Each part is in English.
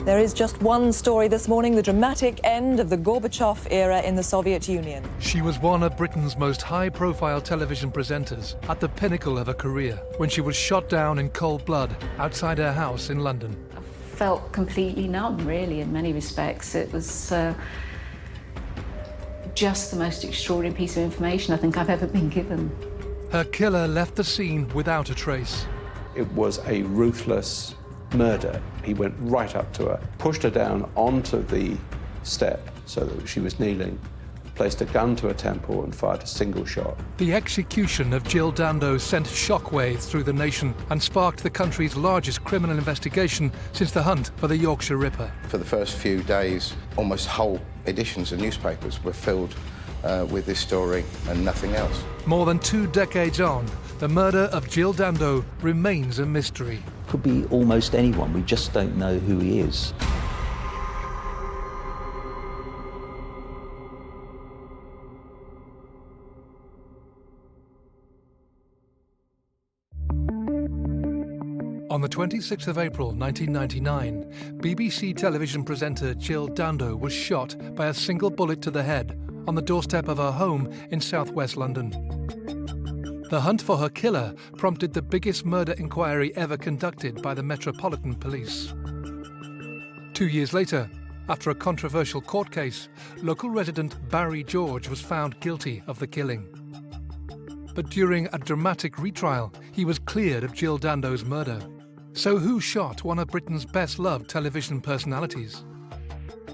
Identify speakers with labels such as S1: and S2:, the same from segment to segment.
S1: There is just one story this morning, the dramatic end of the Gorbachev era in the Soviet Union.
S2: She was one of Britain's most high-profile television presenters at the pinnacle of her career when she was shot down in cold blood outside her house in London.
S3: I felt completely numb, really, in many respects. It was just the most extraordinary piece of information I think I've ever been given.
S2: Her killer left the scene without a trace.
S4: It was a ruthless murder. He went right up to her, pushed her down onto the step so that she was kneeling, placed a gun to her temple and fired a single shot.
S2: The execution of Jill Dando sent shockwaves through the nation and sparked the country's largest criminal investigation since the hunt for the Yorkshire Ripper.
S5: For the first few days, almost whole editions of newspapers were filled with this story and nothing else.
S2: More than 2 decades on, the murder of Jill Dando remains a mystery.
S6: Could be almost anyone, we just don't know who he is.
S2: On the 26th of April 1999, BBC television presenter Jill Dando was shot by a single bullet to the head on the doorstep of her home in southwest London. The hunt for her killer prompted the biggest murder inquiry ever conducted by the Metropolitan Police. 2 years later, after a controversial court case, local resident Barry George was found guilty of the killing. But during a dramatic retrial, he was cleared of Jill Dando's murder. So who shot one of Britain's best-loved television personalities?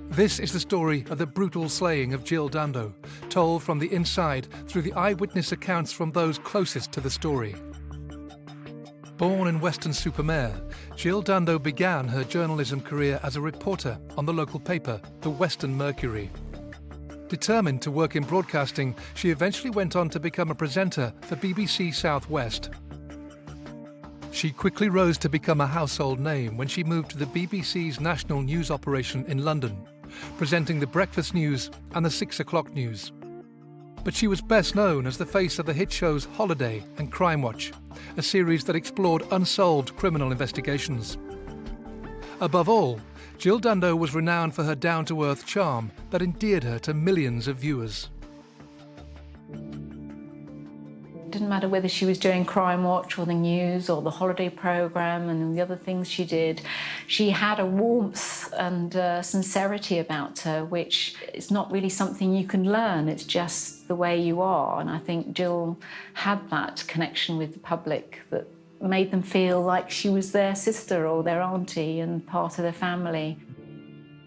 S2: This is the story of the brutal slaying of Jill Dando, told from the inside through the eyewitness accounts from those closest to the story. Born in Weston-super-Mare, Jill Dando began her journalism career as a reporter on the local paper, the Western Mercury. Determined to work in broadcasting, she eventually went on to become a presenter for BBC South West. She quickly rose to become a household name when she moved to the BBC's national news operation in London, presenting the breakfast news and the 6 o'clock news. But she was best known as the face of the hit shows Holiday and Crime Watch, a series that explored unsolved criminal investigations. Above all, Jill Dando was renowned for her down-to-earth charm that endeared her to millions of viewers.
S3: It didn't matter whether she was doing Crime Watch or the news or the holiday programme and the other things she did. She had a warmth and sincerity about her, which is not really something you can learn. It's just the way you are. And I think Jill had that connection with the public that made them feel like she was their sister or their auntie and part of their family.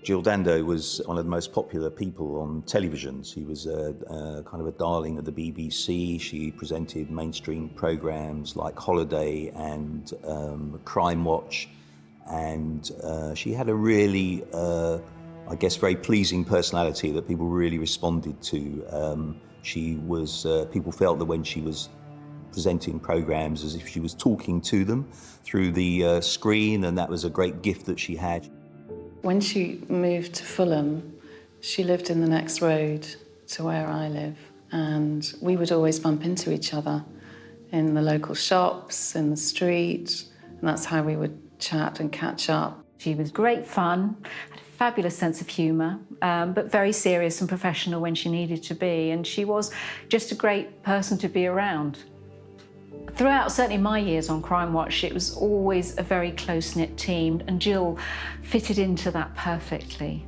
S6: Jill Dando was one of the most popular people on television. She was kind of a darling of the BBC. She presented mainstream programmes like Holiday and Crime Watch, and she had a really, I guess, very pleasing personality that people really responded to. She was, people felt that when she was presenting programmes as if she was talking to them through the screen, and that was a great gift that she had.
S7: When she moved to Fulham, she lived in the next road to where I live, and we would always bump into each other in the local shops, in the street, and that's how we would chat and catch up.
S3: She was great fun, had a fabulous sense of humour, but very serious and professional when she needed to be, and she was just a great person to be around. Throughout, certainly my years on Crime Watch, it was always a very close-knit team, and Jill fitted into that perfectly.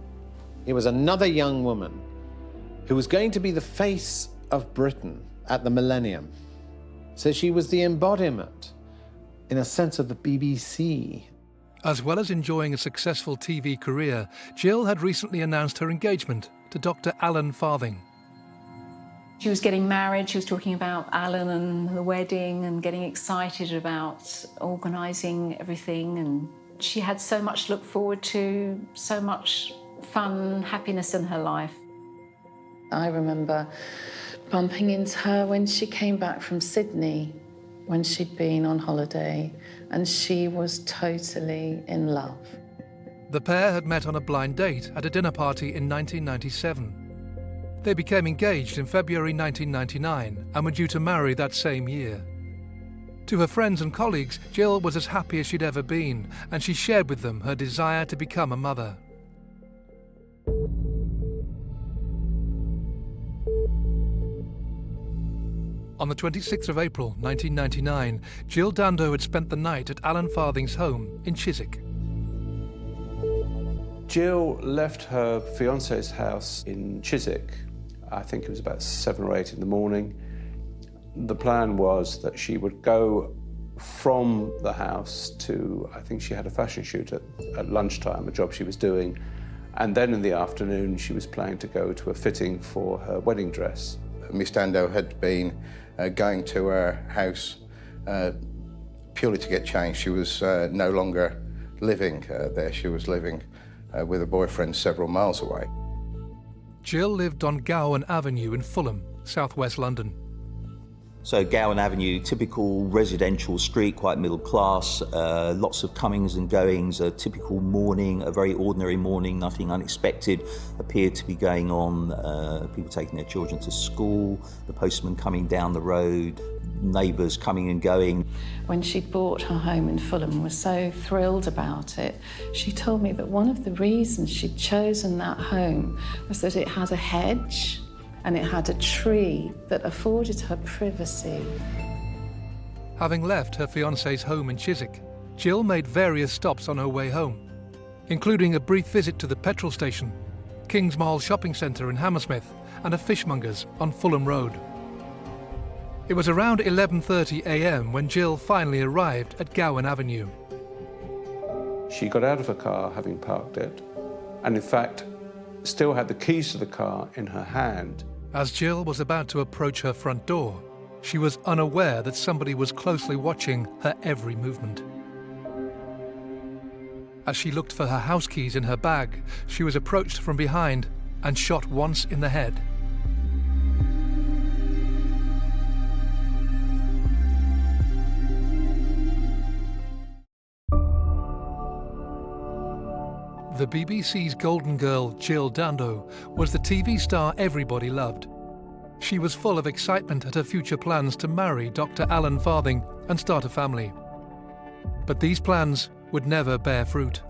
S8: It was another young woman who was going to be the face of Britain at the millennium. So she was the embodiment, in a sense, of the BBC.
S2: As well as enjoying a successful TV career, Jill had recently announced her engagement to Dr. Alan Farthing.
S3: She was getting married, she was talking about Alan and the wedding and getting excited about organising everything, and she had so much to look forward to, so much fun, happiness in her life.
S7: I remember bumping into her when she came back from Sydney, when she'd been on holiday, and she was totally in love.
S2: The pair had met on a blind date at a dinner party in 1997. They became engaged in February 1999 and were due to marry that same year. To her friends and colleagues, Jill was as happy as she'd ever been, and she shared with them her desire to become a mother. On the 26th of April 1999, Jill Dando had spent the night at Alan Farthing's home in Chiswick.
S4: Jill left her fiancé's house in Chiswick. I think it was about 7 or 8 in the morning. The plan was that she would go from the house to, I think she had a fashion shoot at lunchtime, a job she was doing, and then in the afternoon she was planning to go to a fitting for her wedding dress.
S5: Miss Dando had been going to her house purely to get changed. She was no longer living there. She was living with a boyfriend several miles away.
S2: Jill lived on Gowan Avenue in Fulham, southwest London.
S6: So Gowan Avenue, typical residential street, quite middle class, lots of comings and goings, a typical morning, a very ordinary morning, nothing unexpected appeared to be going on. People taking their children to school, the postman coming down the road, neighbours coming and going.
S7: When she bought her home in Fulham and was so thrilled about it, she told me that one of the reasons she'd chosen that home was that it had a hedge and it had a tree that afforded her privacy.
S2: Having left her fiancé's home in Chiswick, Jill made various stops on her way home, including a brief visit to the petrol station, Kingsmall shopping centre in Hammersmith, and a fishmonger's on Fulham Road. It was around 11:30 a.m. when Jill finally arrived at Gowan Avenue.
S4: She got out of her car, having parked it, and in fact, still had the keys to the car in her hand.
S2: As Jill was about to approach her front door, she was unaware that somebody was closely watching her every movement. As she looked for her house keys in her bag, she was approached from behind and shot once in the head. The BBC's golden girl, Jill Dando, was the TV star everybody loved. She was full of excitement at her future plans to marry Dr. Alan Farthing and start a family. But these plans would never bear fruit.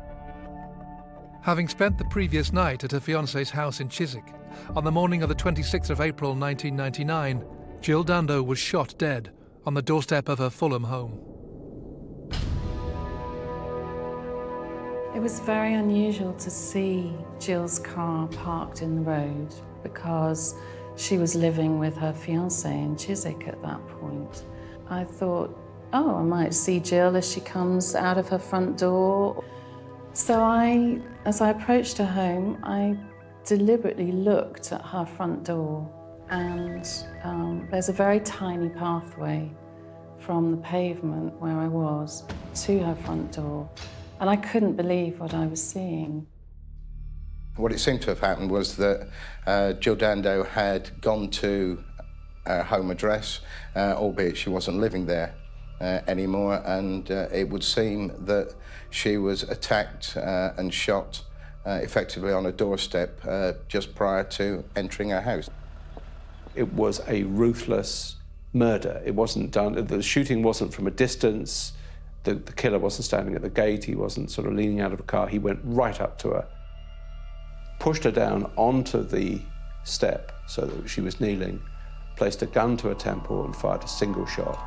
S2: Having spent the previous night at her fiancé's house in Chiswick, on the morning of the 26th of April 1999, Jill Dando was shot dead on the doorstep of her Fulham home.
S7: It was very unusual to see Jill's car parked in the road because she was living with her fiancé in Chiswick at that point. I thought, oh, I might see Jill as she comes out of her front door. So as I approached her home, I deliberately looked at her front door, and there's a very tiny pathway from the pavement where I was to her front door. And I couldn't believe what I was seeing.
S5: What it seemed to have happened was that Jill Dando had gone to her home address, albeit she wasn't living there anymore, and it would seem that she was attacked and shot effectively on a doorstep just prior to entering her house.
S4: It was a ruthless murder. It wasn't done, the shooting wasn't from a distance. The killer wasn't standing at the gate, he wasn't sort of leaning out of a car, he went right up to her, pushed her down onto the step so that she was kneeling, placed a gun to her temple and fired a single shot.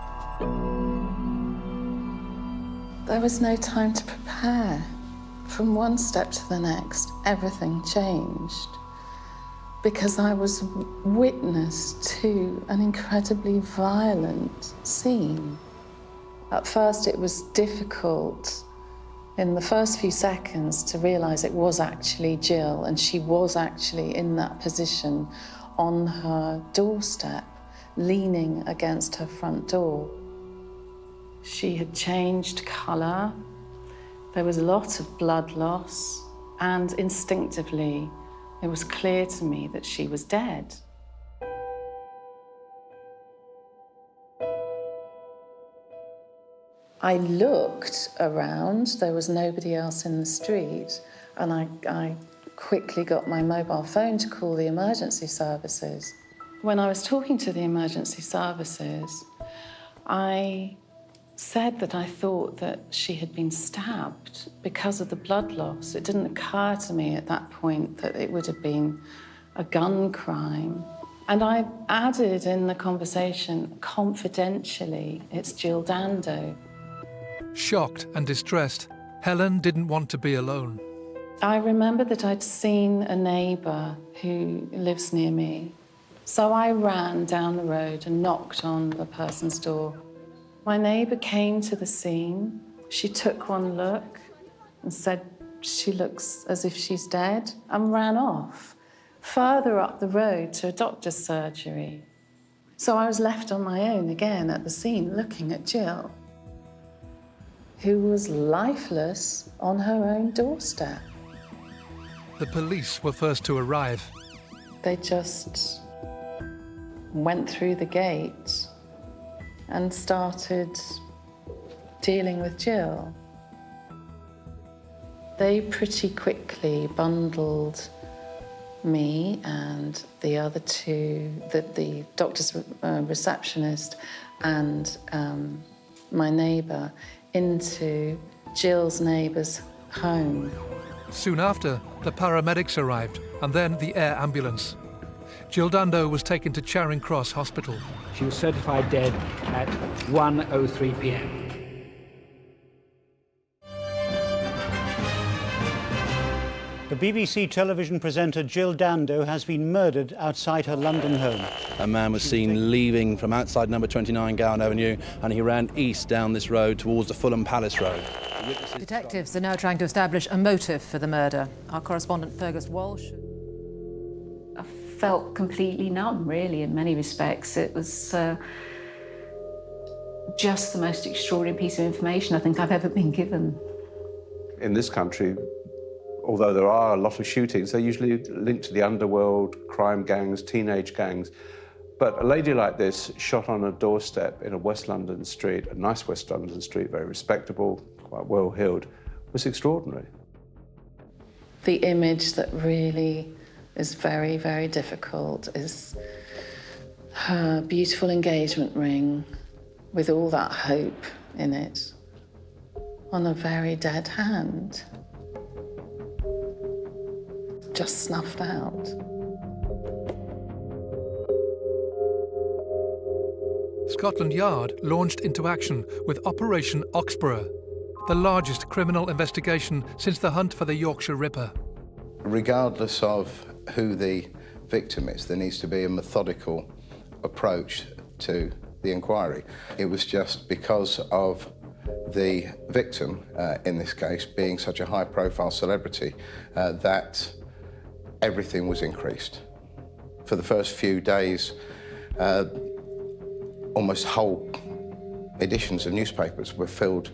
S7: There was no time to prepare. From one step to the next, everything changed because I was witness to an incredibly violent scene. At first, it was difficult in the first few seconds to realise it was actually Jill, and she was actually in that position on her doorstep, leaning against her front door. She had changed colour, there was a lot of blood loss, and instinctively, it was clear to me that she was dead. I looked around, there was nobody else in the street, and I quickly got my mobile phone to call the emergency services. When I was talking to the emergency services, I said that I thought that she had been stabbed because of the blood loss. It didn't occur to me at that point that it would have been a gun crime. And I added in the conversation, confidentially, it's Jill Dando.
S2: Shocked and distressed, Helen didn't want to be alone.
S7: I remember that I'd seen a neighbour who lives near me. So I ran down the road and knocked on the person's door. My neighbour came to the scene. She took one look and said, "She looks as if she's dead," and ran off further up the road to a doctor's surgery. So I was left on my own again at the scene looking at Jill, who was lifeless on her own doorstep.
S2: The police were first to arrive.
S7: They just went through the gate and started dealing with Jill. They pretty quickly bundled me and the other two, the doctor's receptionist and my neighbour, into Jill's neighbour's home.
S2: Soon after, the paramedics arrived, and then the air ambulance. Jill Dando was taken to Charing Cross Hospital.
S9: She was certified dead at 1:03 p.m.
S10: The BBC television presenter Jill Dando has been murdered outside her London home.
S11: A man was seen leaving from outside number 29 Gowan Avenue, and he ran east down this road towards the Fulham Palace Road.
S1: Detectives are now trying to establish a motive for the murder. Our correspondent Fergus Walsh.
S3: I felt completely numb, really, in many respects. It was just the most extraordinary piece of information I think I've ever been given.
S4: In this country, although there are a lot of shootings, they're usually linked to the underworld, crime gangs, teenage gangs. But a lady like this, shot on a doorstep in a West London street, a nice West London street, very respectable, quite well-heeled, was extraordinary.
S7: The image that really is very, very difficult is her beautiful engagement ring with all that hope in it on a very dead hand. Just snuffed out.
S2: Scotland Yard launched into action with Operation Oxborough, the largest criminal investigation since the hunt for the Yorkshire Ripper.
S5: Regardless of who the victim is, there needs to be a methodical approach to the inquiry. It was just because of the victim, in this case, being such a high-profile celebrity, that everything was increased. For the first few days, almost whole editions of newspapers were filled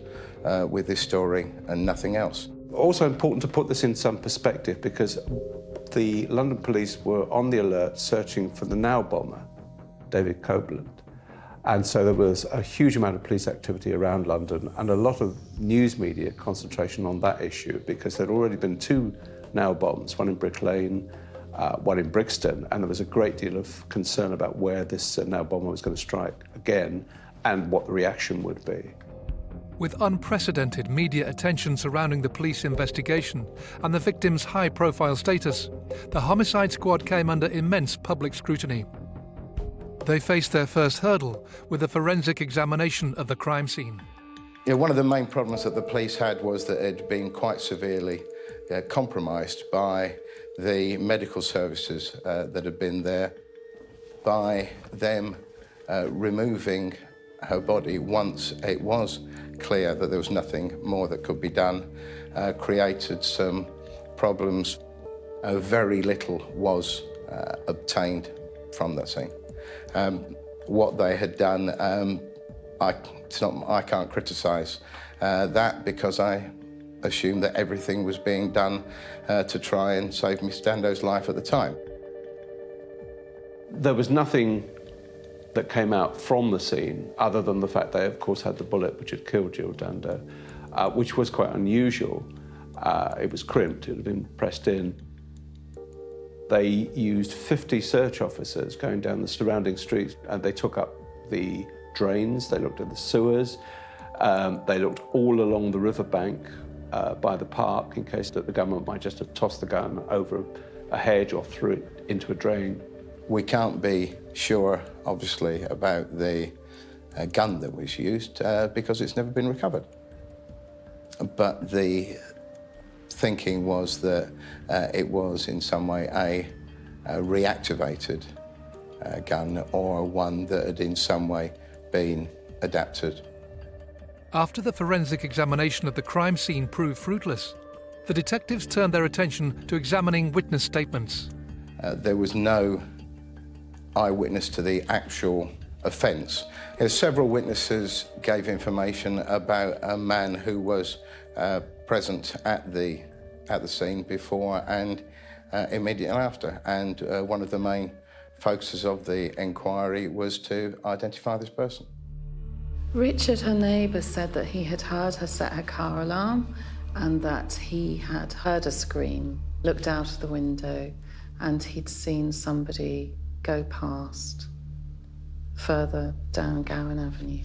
S5: with this story and nothing else.
S4: Also important to put this in some perspective, because the London police were on the alert searching for the now bomber, David Copeland. And so there was a huge amount of police activity around London and a lot of news media concentration on that issue, because there'd already been two now bombs, one in Brick Lane, one in Brixton, and there was a great deal of concern about where this now bomber was going to strike again and what the reaction would be.
S2: With unprecedented media attention surrounding the police investigation and the victim's high-profile status, the homicide squad came under immense public scrutiny. They faced their first hurdle with a forensic examination of the crime scene.
S5: Yeah, one of the main problems that the police had was that it had been quite severely compromised by the medical services that had been there, by them removing her body once it was clear that there was nothing more that could be done, created some problems. Very little was obtained from that scene. What they had done, I can't criticise that, because I assumed that everything was being done to try and save Miss Dando's life at the time.
S4: There was nothing that came out from the scene other than the fact they, of course, had the bullet which had killed Jill Dando, which was quite unusual. It was crimped, it had been pressed in. They used 50 search officers going down the surrounding streets, and they took up the drains, they looked at the sewers, They looked all along the riverbank by the park in case that the government might just have tossed the gun over a hedge or threw it into a drain.
S5: We can't be sure, obviously, about the gun that was used because it's never been recovered. But the thinking was that it was in some way a reactivated gun or one that had in some way been adapted.
S2: After the forensic examination of the crime scene proved fruitless, the detectives turned their attention to examining witness statements.
S5: There was no eyewitness to the actual offence. Several witnesses gave information about a man who was present at the scene before and immediately after, and one of the main focuses of the inquiry was to identify this person.
S7: Richard, her neighbour, said that he had heard her set her car alarm and that he had heard a scream, looked out of the window, and he'd seen somebody go past further down Gowan Avenue.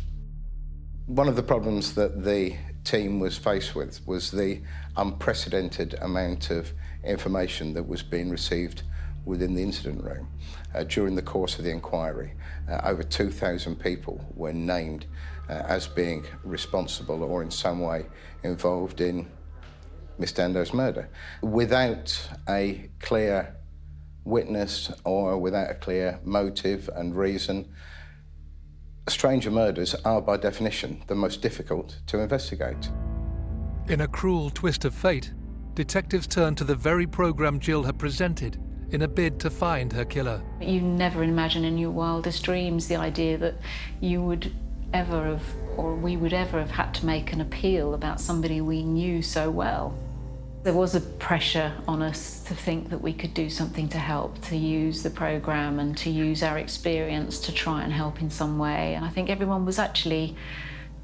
S5: One of the problems that the team was faced with was the unprecedented amount of information that was being received within the incident room. During the course of the inquiry, over 2,000 people were named as being responsible or in some way involved in Miss Dando's murder. Without a clear witness or without a clear motive and reason, stranger murders are by definition the most difficult to investigate.
S2: In a cruel twist of fate, detectives turned to the very programme Jill had presented in a bid to find her killer.
S3: You never imagine in your wildest dreams the idea that you would ever have, or we would ever have had to make an appeal about somebody we knew so well. There was a pressure on us to think that we could do something to help, to use the programme and to use our experience to try and help in some way. And I think everyone was actually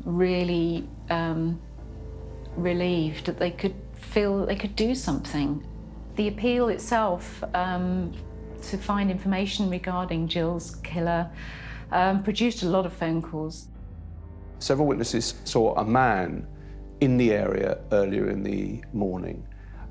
S3: really relieved that they could feel that they could do something. The appeal itself to find information regarding Jill's killer produced a lot of phone calls.
S4: Several witnesses saw a man in the area earlier in the morning.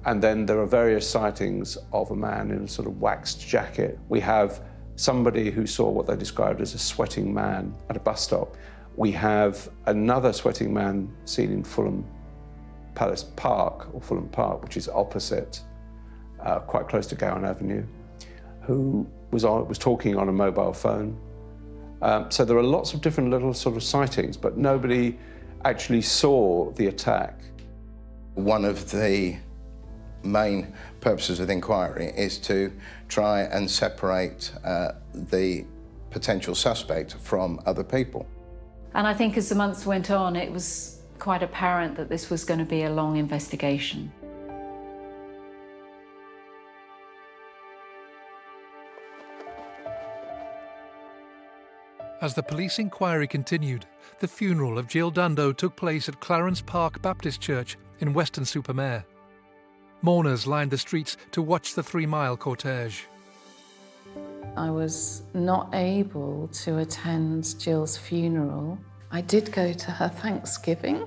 S4: And then there are various sightings of a man in a sort of waxed jacket. We have somebody who saw what they described as a sweating man at a bus stop. We have another sweating man seen in Fulham Palace Park, or Fulham Park, which is opposite, quite close to Gowan Avenue, who was talking on a mobile phone. So there are lots of different little sort of sightings, but nobody actually saw the attack.
S5: One of the main purposes of the inquiry is to try and separate the potential suspect from other people.
S3: And I think as the months went on, it was quite apparent that this was going to be a long investigation.
S2: As the police inquiry continued, the funeral of Jill Dando took place at Clarence Park Baptist Church in Weston-super-Mare. Mourners lined the streets to watch the 3-mile cortege.
S7: I was not able to attend Jill's funeral. I did go to her Thanksgiving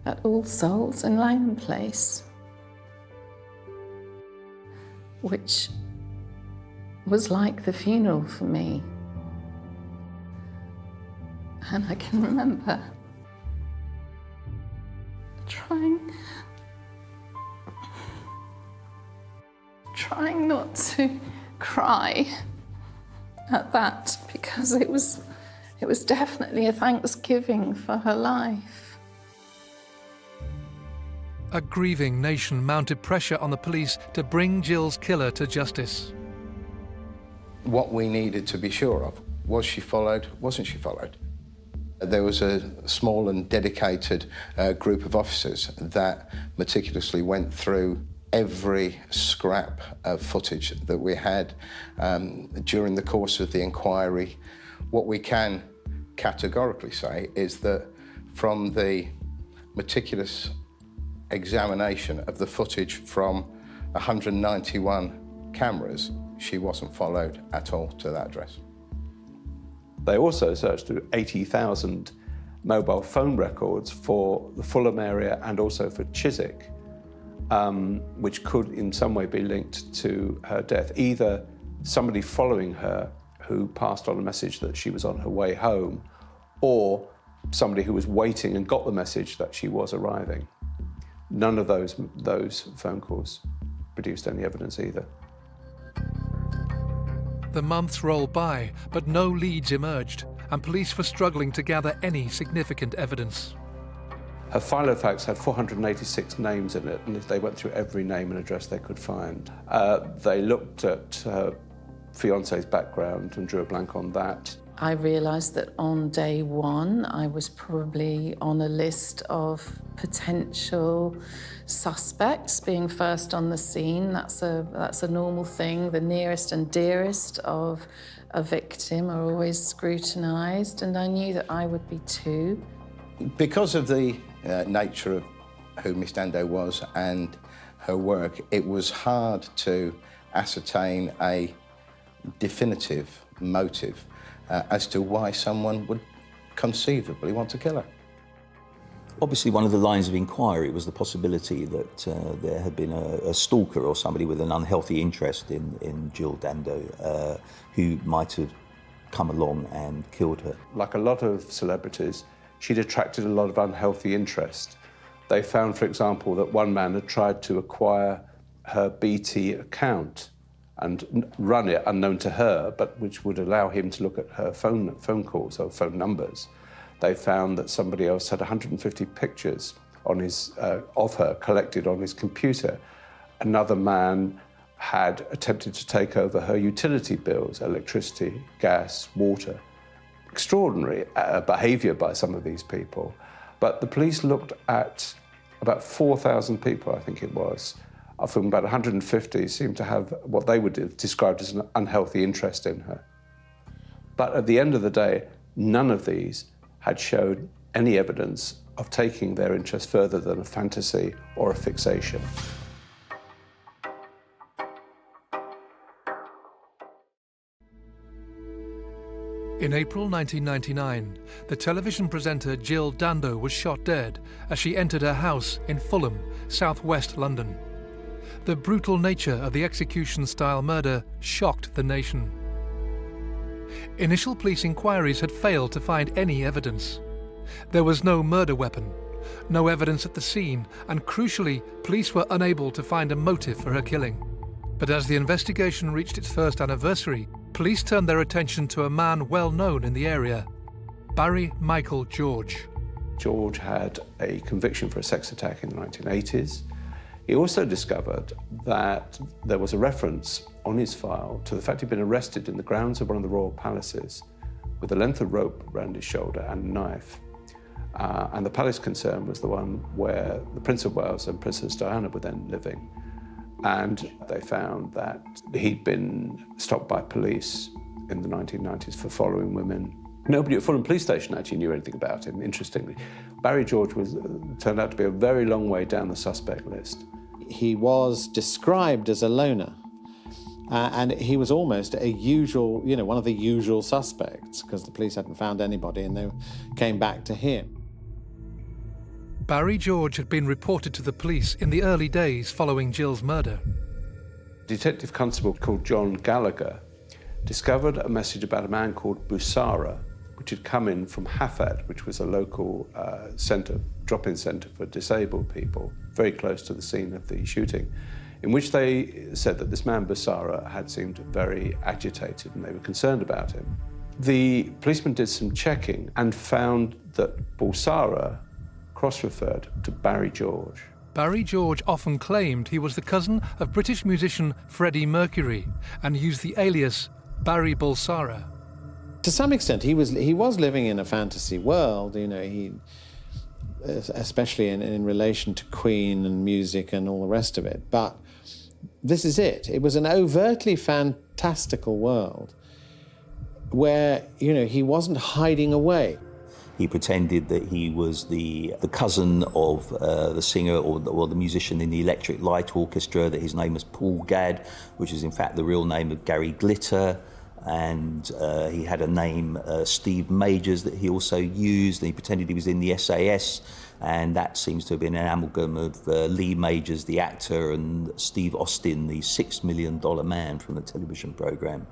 S7: at All Souls in Langham Place, which was like the funeral for me. And I can remember trying not to cry at that, because it was definitely a Thanksgiving for her life.
S2: A grieving nation mounted pressure on the police to bring Jill's killer to justice.
S5: What we needed to be sure of, was she followed, wasn't she followed? There was a small and dedicated group of officers that meticulously went through every scrap of footage that we had during the course of the inquiry. What we can categorically say is that from the meticulous examination of the footage from 191 cameras, she wasn't followed at all to that address.
S4: They also searched through 80,000 mobile phone records for the Fulham area and also for Chiswick, which could in some way be linked to her death. Either somebody following her who passed on a message that she was on her way home, or somebody who was waiting and got the message that she was arriving. None of those phone calls produced any evidence either.
S2: The months rolled by, but no leads emerged, and police were struggling to gather any significant evidence.
S4: Her file of facts had 486 names in it, and they went through every name and address they could find. They looked at her fiancé's background and drew a blank on that.
S7: I realised that on day one, I was probably on a list of potential suspects being first on the scene. That's a normal thing. The nearest and dearest of a victim are always scrutinised, and I knew that I would be too.
S5: Because of the nature of who Miss Dando was and her work, it was hard to ascertain a definitive motive as to why someone would conceivably want to kill her.
S6: Obviously, one of the lines of inquiry was the possibility that there had been a stalker or somebody with an unhealthy interest in Jill Dando who might have come along and killed her.
S4: Like a lot of celebrities, she'd attracted a lot of unhealthy interest. They found, for example, that one man had tried to acquire her BT account and run it unknown to her, but which would allow him to look at her phone calls or phone numbers. They found that somebody else had 150 pictures on his, of her collected on his computer. Another man had attempted to take over her utility bills, electricity, gas, water. Extraordinary behaviour by some of these people. But the police looked at about 4,000 people, I think it was, of whom about 150 seemed to have what they would describe as an unhealthy interest in her. But at the end of the day, none of these had showed any evidence of taking their interest further than a fantasy or a fixation.
S2: In April 1999, the television presenter Jill Dando was shot dead as she entered her house in Fulham, southwest London. The brutal nature of the execution-style murder shocked the nation. Initial police inquiries had failed to find any evidence. There was no murder weapon, no evidence at the scene, and crucially, police were unable to find a motive for her killing. But as the investigation reached its first anniversary, police turned their attention to a man well known in the area, Barry Michael George.
S4: George had a conviction for a sex attack in the 1980s. He also discovered that there was a reference on his file to the fact he'd been arrested in the grounds of one of the royal palaces with a length of rope around his shoulder and a knife. And the palace concern was the one where the Prince of Wales and Princess Diana were then living. And they found that he'd been stopped by police in the 1990s for following women. Nobody at Fulham Police Station actually knew anything about him, interestingly. Barry George turned out to be a very long way down the suspect list.
S8: He was described as a loner, and he was almost a usual, one of the usual suspects, because the police hadn't found anybody and they came back to him.
S2: Barry George had been reported to the police in the early days following Jill's murder.
S4: A detective constable called John Gallagher discovered a message about a man called Busara, which had come in from Hafad, which was a local drop-in centre for disabled people, very close to the scene of the shooting, in which they said that this man, Busara, had seemed very agitated and they were concerned about him. The policeman did some checking and found that Busara cross-referred to Barry George.
S2: Barry George often claimed he was the cousin of British musician Freddie Mercury and used the alias Barry Bulsara.
S8: To some extent, he was living in a fantasy world, especially in relation to Queen and music and all the rest of it. But this is it. It was an overtly fantastical world where, he wasn't hiding away.
S6: He pretended that he was the cousin of the singer or the musician in the Electric Light Orchestra, that his name was Paul Gadd, which is in fact the real name of Gary Glitter. and he had a name, Steve Majors, that he also used, and he pretended he was in the SAS, and that seems to have been an amalgam of Lee Majors, the actor, and Steve Austin, the $6 million man from the television programme.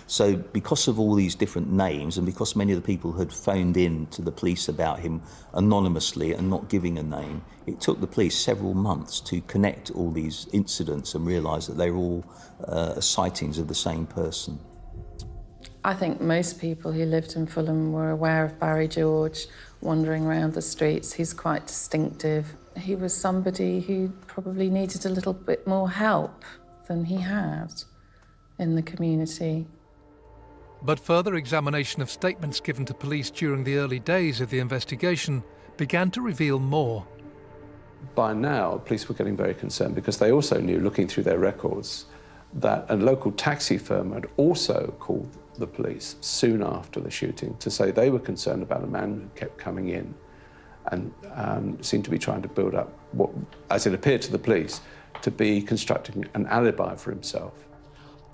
S6: So because of all these different names, and because many of the people had phoned in to the police about him anonymously and not giving a name, it took the police several months to connect all these incidents and realise that they were all sightings of the same person.
S7: I think most people who lived in Fulham were aware of Barry George wandering around the streets. He's quite distinctive. He was somebody who probably needed a little bit more help than he had in the community.
S2: But further examination of statements given to police during the early days of the investigation began to reveal more.
S4: By now, police were getting very concerned because they also knew, looking through their records, that a local taxi firm had also called the police soon after the shooting to say they were concerned about a man who kept coming in and seemed to be trying to build up what, as it appeared to the police, to be constructing an alibi for himself.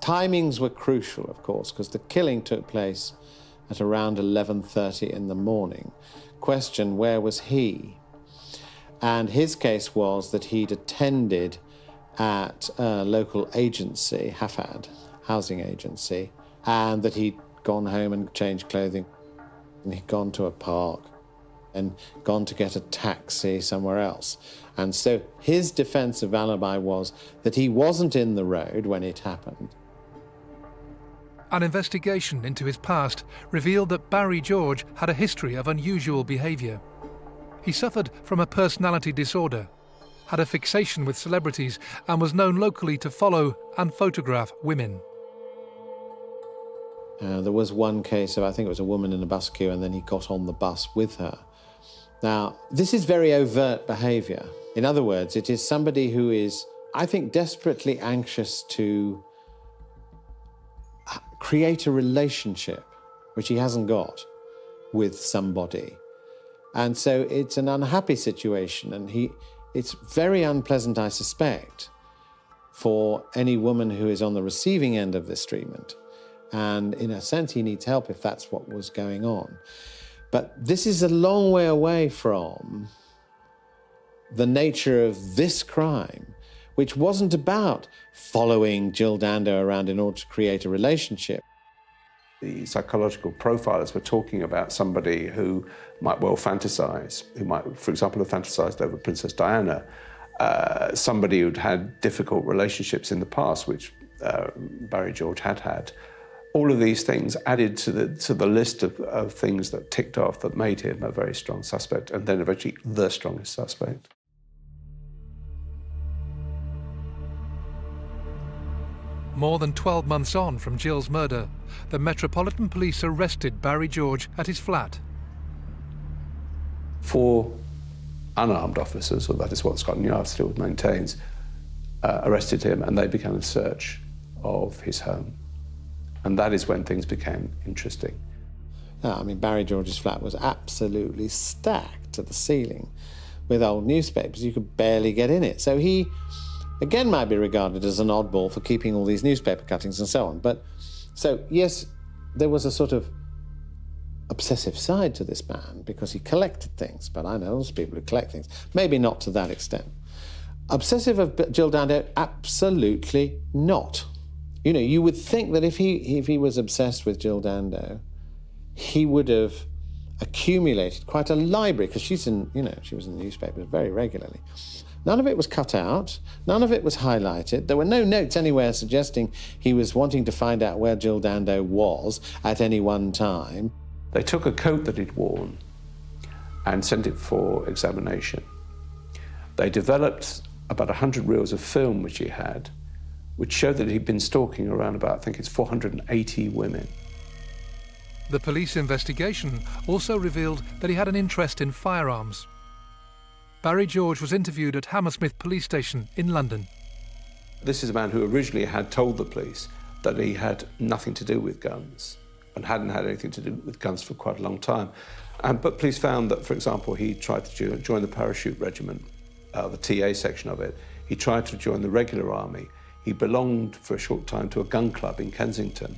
S8: Timings were crucial, of course, because the killing took place at around 11:30 in the morning. Question, where was he? And his case was that he'd attended at a local agency, Hafad, housing agency, and that he'd gone home and changed clothing, and he'd gone to a park and gone to get a taxi somewhere else. And so his defensive alibi was that he wasn't in the road when it happened.
S2: An investigation into his past revealed that Barry George had a history of unusual behaviour. He suffered from a personality disorder, had a fixation with celebrities, and was known locally to follow and photograph women.
S8: There was one case of, I think it was a woman in a bus queue, and then he got on the bus with her. Now, this is very overt behaviour. In other words, it is somebody who is, I think, desperately anxious to create a relationship, which he hasn't got, with somebody. And so it's an unhappy situation, and it's very unpleasant, I suspect, for any woman who is on the receiving end of this treatment. And in a sense, he needs help if that's what was going on. But this is a long way away from the nature of this crime, which wasn't about following Jill Dando around in order to create a relationship.
S4: The psychological profilers were talking about somebody who might well fantasize, who might, for example, have fantasized over Princess Diana, somebody who'd had difficult relationships in the past, which Barry George had had. All of these things added to the list of things that ticked off that made him a very strong suspect, and then eventually the strongest suspect.
S2: More than 12 months on from Jill's murder, the Metropolitan Police arrested Barry George at his flat.
S4: 4 unarmed officers, or that is what Scotland Yard still maintains, arrested him, and they began a search of his home. And that is when things became interesting.
S8: I mean, Barry George's flat was absolutely stacked to the ceiling with old newspapers. You could barely get in it. So he, again, might be regarded as an oddball for keeping all these newspaper cuttings and so on. But, so, yes, there was a sort of obsessive side to this man because he collected things, but I know lots of people who collect things. Maybe not to that extent. Obsessive of Jill Dando? Absolutely not. You know, you would think that if he was obsessed with Jill Dando, he would have accumulated quite a library, because she was in the newspapers very regularly. None of it was cut out. None of it was highlighted. There were no notes anywhere suggesting he was wanting to find out where Jill Dando was at any one time.
S4: They took a coat that he'd worn and sent it for examination. They developed about 100 reels of film which he had, which showed that he'd been stalking around about, I think it's 480 women.
S2: The police investigation also revealed that he had an interest in firearms. Barry George was interviewed at Hammersmith Police Station in London.
S4: This is a man who originally had told the police that he had nothing to do with guns and hadn't had anything to do with guns for quite a long time. But police found that, for example, he tried to join the parachute regiment, the TA section of it. He tried to join the regular army. He belonged for a short time to a gun club in Kensington.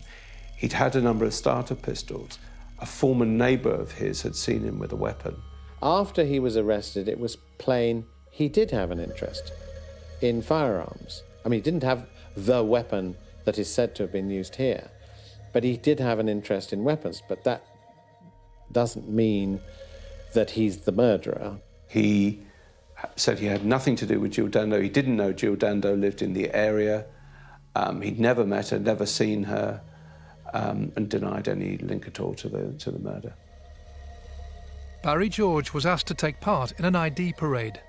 S4: He'd had a number of starter pistols. A former neighbour of his had seen him with a weapon.
S8: After he was arrested, it was plain he did have an interest in firearms. I mean, he didn't have the weapon that is said to have been used here, but he did have an interest in weapons. But that doesn't mean that he's the murderer.
S4: He said he had nothing to do with Jill Dando. He didn't know Jill Dando lived in the area. He'd never met her, never seen her, and denied any link at all to the murder.
S2: Barry George was asked to take part in an ID parade.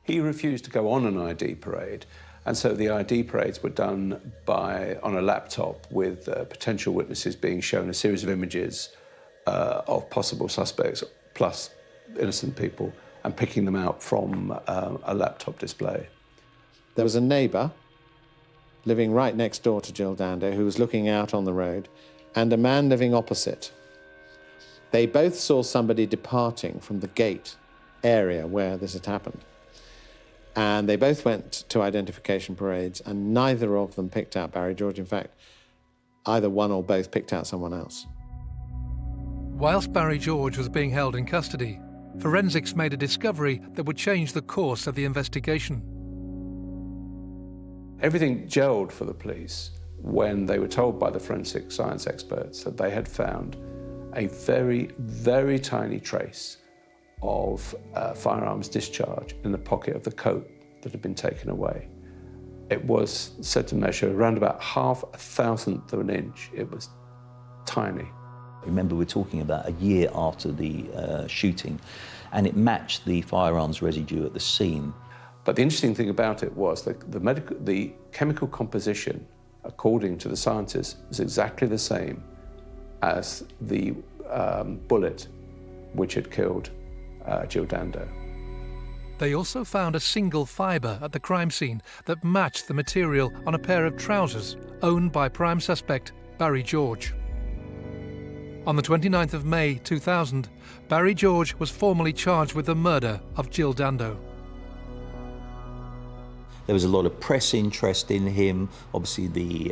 S4: He refused to go on an ID parade, and so the ID parades were done on a laptop with potential witnesses being shown a series of images of possible suspects, plus innocent people, and picking them out from a laptop display.
S8: There was a neighbour living right next door to Jill Dando who was looking out on the road, and a man living opposite. They both saw somebody departing from the gate area where this had happened. And they both went to identification parades, and neither of them picked out Barry George. In fact, either one or both picked out someone else.
S2: Whilst Barry George was being held in custody, forensics made a discovery that would change the course of the investigation.
S4: Everything gelled for the police when they were told by the forensic science experts that they had found a very, very tiny trace of firearms discharge in the pocket of the coat that had been taken away. It was said to measure around about 0.5 of an inch. It was tiny.
S6: Remember, we're talking about a year after the shooting, and it matched the firearms residue at the scene.
S4: But the interesting thing about it was that the chemical composition, according to the scientists, was exactly the same as the bullet which had killed Jill Dando.
S2: They also found a single fibre at the crime scene that matched the material on a pair of trousers owned by prime suspect Barry George. On the 29th of May 2000, Barry George was formally charged with the murder of Jill Dando.
S6: There was a lot of press interest in him. Obviously,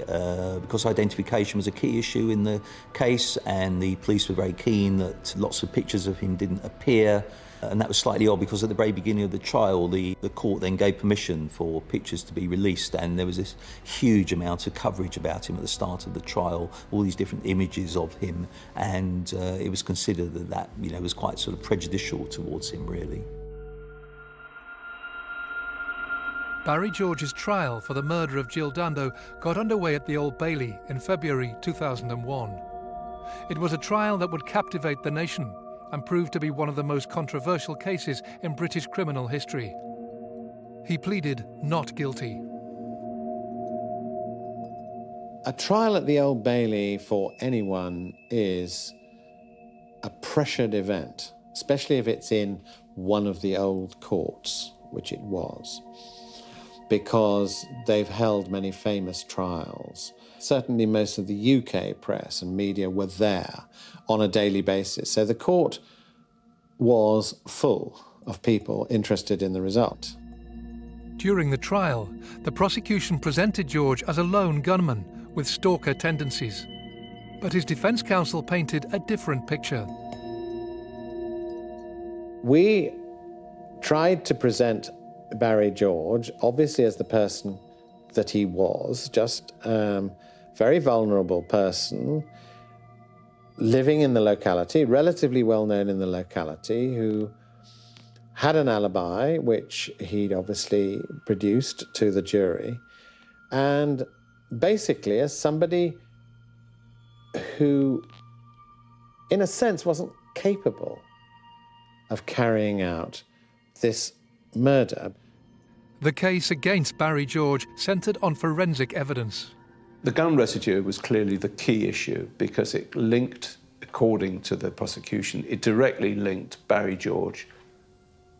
S6: because identification was a key issue in the case, and the police were very keen that lots of pictures of him didn't appear. And that was slightly odd because at the very beginning of the trial, the court then gave permission for pictures to be released, and there was this huge amount of coverage about him at the start of the trial, all these different images of him, and it was considered that was quite sort of prejudicial towards him, really.
S2: Barry George's trial for the murder of Jill Dando got underway at the Old Bailey in February 2001. It was a trial that would captivate the nation and prove to be one of the most controversial cases in British criminal history. He pleaded not guilty.
S8: A trial at the Old Bailey for anyone is a pressured event, especially if it's in one of the old courts, which it was, because they've held many famous trials. Certainly most of the UK press and media were there on a daily basis. So the court was full of people interested in the result.
S2: During the trial, the prosecution presented George as a lone gunman with stalker tendencies. But his defence counsel painted a different picture.
S8: We tried to present Barry George, obviously as the person that he was, just very vulnerable person, living in the locality, relatively well known in the locality, who had an alibi, which he'd obviously produced to the jury, and basically as somebody who, in a sense, wasn't capable of carrying out this murder.
S2: The case against Barry George centred on forensic evidence.
S4: The gun residue was clearly the key issue because it linked, according to the prosecution, it directly linked Barry George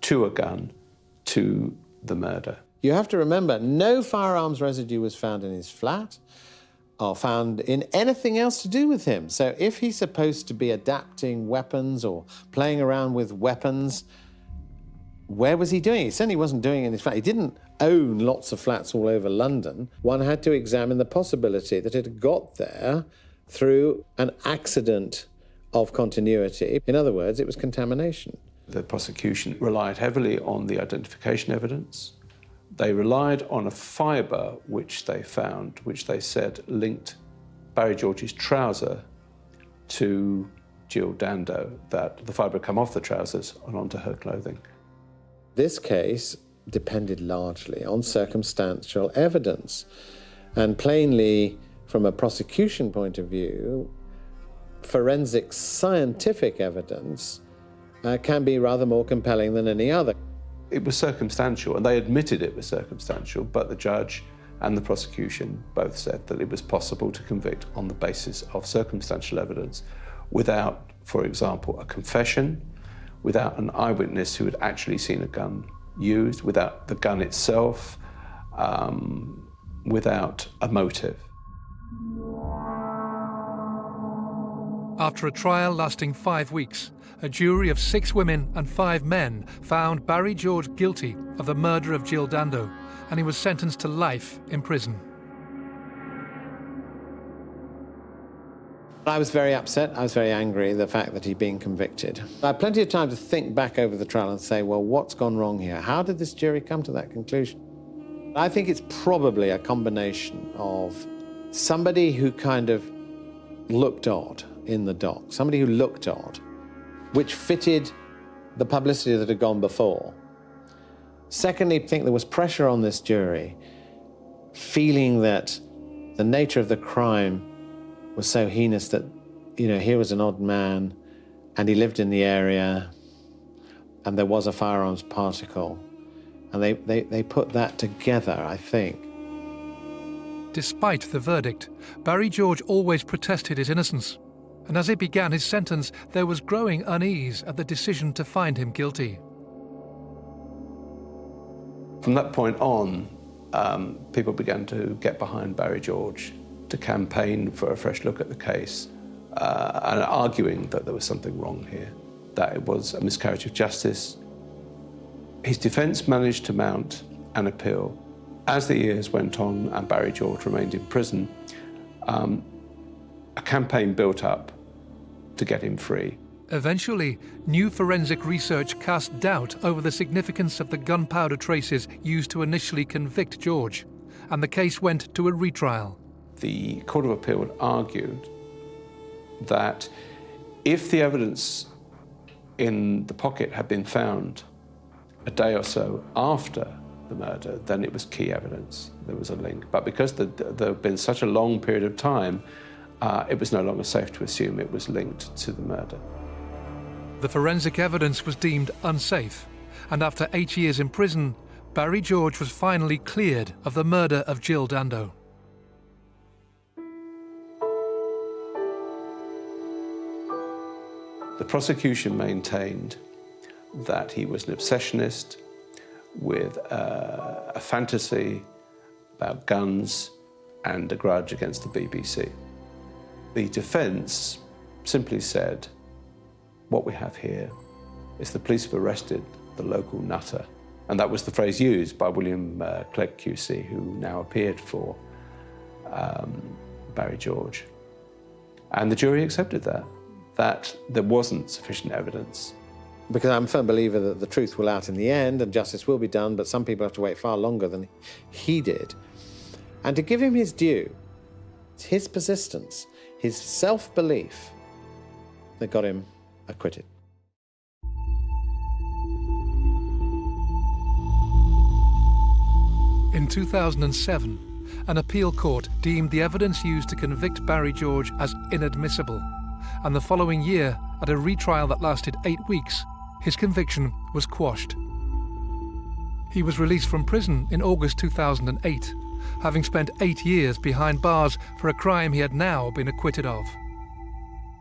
S4: to a gun, to the murder.
S8: You have to remember, no firearms residue was found in his flat or found in anything else to do with him. So if he's supposed to be adapting weapons or playing around with weapons, where was he doing it? He certainly wasn't doing it in his flat. He didn't own lots of flats all over London. One had to examine the possibility that it had got there through an accident of continuity. In other words, it was contamination.
S4: The prosecution relied heavily on the identification evidence. They relied on a fibre which they found, which they said linked Barry George's trouser to Jill Dando, that the fibre had come off the trousers and onto her clothing.
S8: This case depended largely on circumstantial evidence. And plainly, from a prosecution point of view, forensic scientific evidence can be rather more compelling than any other.
S4: It was circumstantial, and they admitted it was circumstantial, but the judge and the prosecution both said that it was possible to convict on the basis of circumstantial evidence without, for example, a confession, without an eyewitness who had actually seen a gun used, without the gun itself, without a motive.
S2: After a trial lasting 5 weeks, a jury of 6 women and 5 men found Barry George guilty of the murder of Jill Dando, and he was sentenced to life in prison.
S8: I was very upset, I was very angry at the fact that he'd been convicted. I had plenty of time to think back over the trial and say, well, what's gone wrong here? How did this jury come to that conclusion? I think it's probably a combination of somebody who kind of looked odd in the dock, somebody who looked odd, which fitted the publicity that had gone before. Secondly, I think there was pressure on this jury, feeling that the nature of the crime was so heinous that, you know, here was an odd man and he lived in the area and there was a firearms particle. And they put that together, I think.
S2: Despite the verdict, Barry George always protested his innocence. And as he began his sentence, there was growing unease at the decision to find him guilty.
S4: From that point on, people began to get behind Barry George, to campaign for a fresh look at the case, and arguing that there was something wrong here, that it was a miscarriage of justice. His defence managed to mount an appeal. As the years went on and Barry George remained in prison, a campaign built up to get him free.
S2: Eventually, new forensic research cast doubt over the significance of the gunpowder traces used to initially convict George, and the case went to a retrial.
S4: The Court of Appeal had argued that if the evidence in the pocket had been found a day or so after the murder, then it was key evidence. There was a link. But because there had been such a long period of time, it was no longer safe to assume it was linked to the murder.
S2: The forensic evidence was deemed unsafe, and after 8 years in prison, Barry George was finally cleared of the murder of Jill Dando.
S4: The prosecution maintained that he was an obsessionist with a fantasy about guns and a grudge against the BBC. The defence simply said, what we have here is the police have arrested the local nutter. And that was the phrase used by William Clegg QC, who now appeared for Barry George. And the jury accepted that there wasn't sufficient evidence.
S8: Because I'm a firm believer that the truth will out in the end and justice will be done, but some people have to wait far longer than he did. And to give him his due, it's his persistence, his self-belief that got him acquitted.
S2: In 2007, an appeal court deemed the evidence used to convict Barry George as inadmissible, and the following year, at a retrial that lasted 8 weeks, his conviction was quashed. He was released from prison in August 2008, having spent 8 years behind bars for a crime he had now been acquitted of.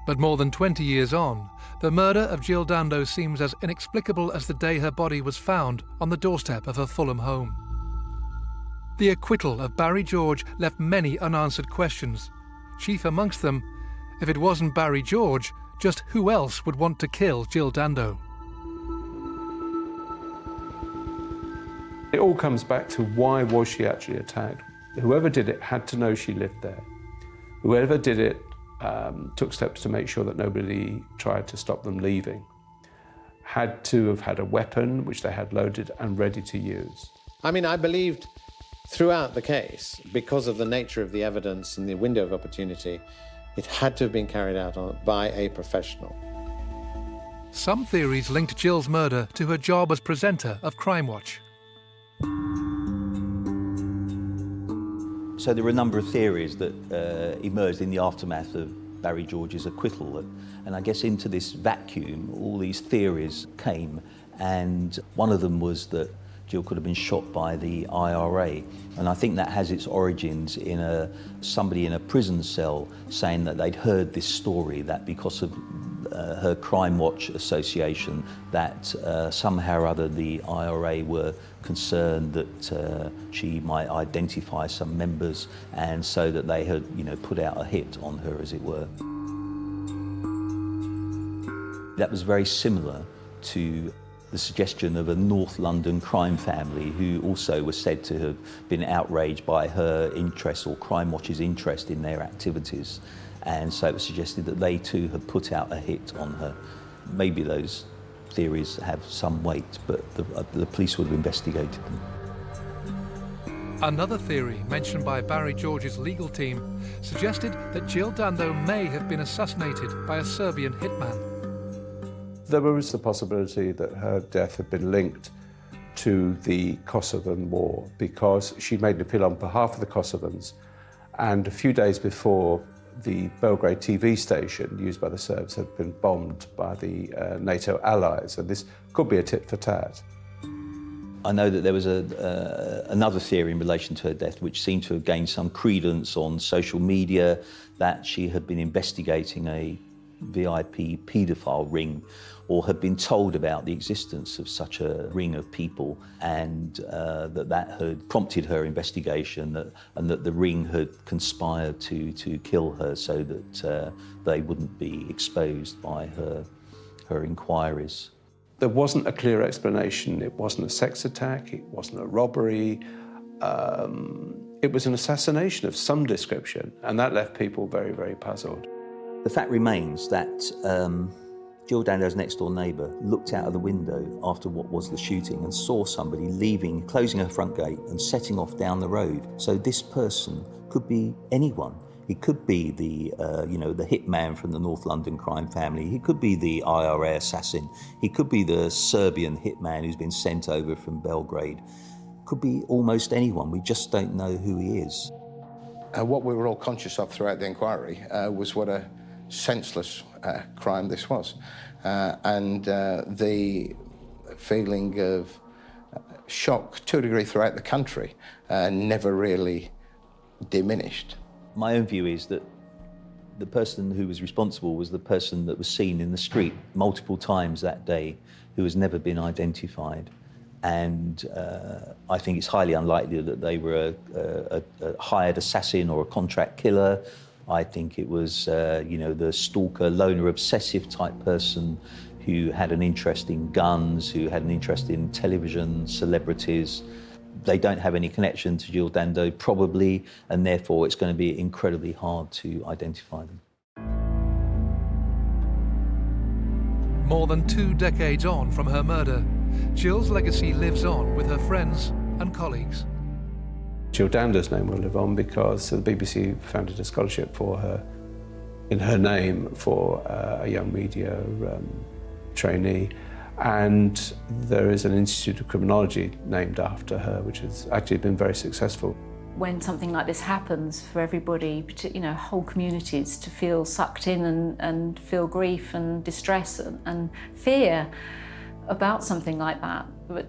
S2: But more than 20 years on, the murder of Jill Dando seems as inexplicable as the day her body was found on the doorstep of her Fulham home. The acquittal of Barry George left many unanswered questions. Chief amongst them, if it wasn't Barry George, just who else would want to kill Jill Dando?
S4: It all comes back to why was she actually attacked? Whoever did it had to know she lived there. Whoever did it took steps to make sure that nobody tried to stop them leaving. Had to have had a weapon which they had loaded and ready to use.
S8: I mean, I believed throughout the case, because of the nature of the evidence and the window of opportunity, it had to have been carried out by a professional.
S2: Some theories linked Jill's murder to her job as presenter of Crime Watch.
S6: So there were a number of theories that emerged in the aftermath of Barry George's acquittal, and I guess into this vacuum all these theories came, and one of them was that Jill could have been shot by the IRA, and I think that has its origins in somebody in a prison cell saying that they'd heard this story, that because of her Crime Watch association, that somehow or other the IRA were concerned that she might identify some members, and so that they had, put out a hit on her, as it were. That was very similar to the suggestion of a North London crime family who also was said to have been outraged by her interest, or Crime Watch's interest, in their activities. And so it was suggested that they too had put out a hit on her. Maybe those theories have some weight, but the police would have investigated them.
S2: Another theory mentioned by Barry George's legal team suggested that Jill Dando may have been assassinated by a Serbian hitman.
S4: There was the possibility that her death had been linked to the Kosovan War, because she made an appeal on behalf of the Kosovans, and a few days before, the Belgrade TV station used by the Serbs had been bombed by the NATO allies, and this could be a tit for tat.
S6: I know that there was another theory in relation to her death which seemed to have gained some credence on social media, that she had been investigating a VIP paedophile ring, or had been told about the existence of such a ring of people, and that had prompted her investigation, and that the ring had conspired to kill her so that they wouldn't be exposed by her inquiries.
S4: There wasn't a clear explanation. It wasn't a sex attack, it wasn't a robbery. It was an assassination of some description, and that left people very, very puzzled.
S6: The fact remains that Jill Dando's next-door neighbour looked out of the window after what was the shooting and saw somebody leaving, closing her front gate and setting off down the road. So this person could be anyone. He could be the hitman from the North London crime family. He could be the IRA assassin. He could be the Serbian hitman who's been sent over from Belgrade. Could be almost anyone. We just don't know who he is.
S5: What we were all conscious of throughout the inquiry was what a senseless crime this was, and the feeling of shock to a degree throughout the country never really diminished.
S6: My own view is that the person who was responsible was the person that was seen in the street multiple times that day, who has never been identified. And I think it's highly unlikely that they were a hired assassin or a contract killer. I think it was, the stalker, loner, obsessive type person who had an interest in guns, who had an interest in television, celebrities. They don't have any connection to Jill Dando, probably, and therefore it's going to be incredibly hard to identify them.
S2: More than 2 decades on from her murder, Jill's legacy lives on with her friends and colleagues.
S4: Jill Dando's name will live on because the BBC founded a scholarship for her, in her name, for a young media trainee. And there is an Institute of Criminology named after her, which has actually been very successful.
S3: When something like this happens, for everybody, whole communities, to feel sucked in and feel grief and distress and fear about something like that. But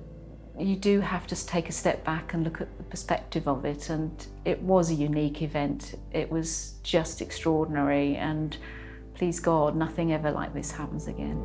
S3: you do have to take a step back and look at the perspective of it, and it was a unique event. It was just extraordinary, and please God, nothing ever like this happens again.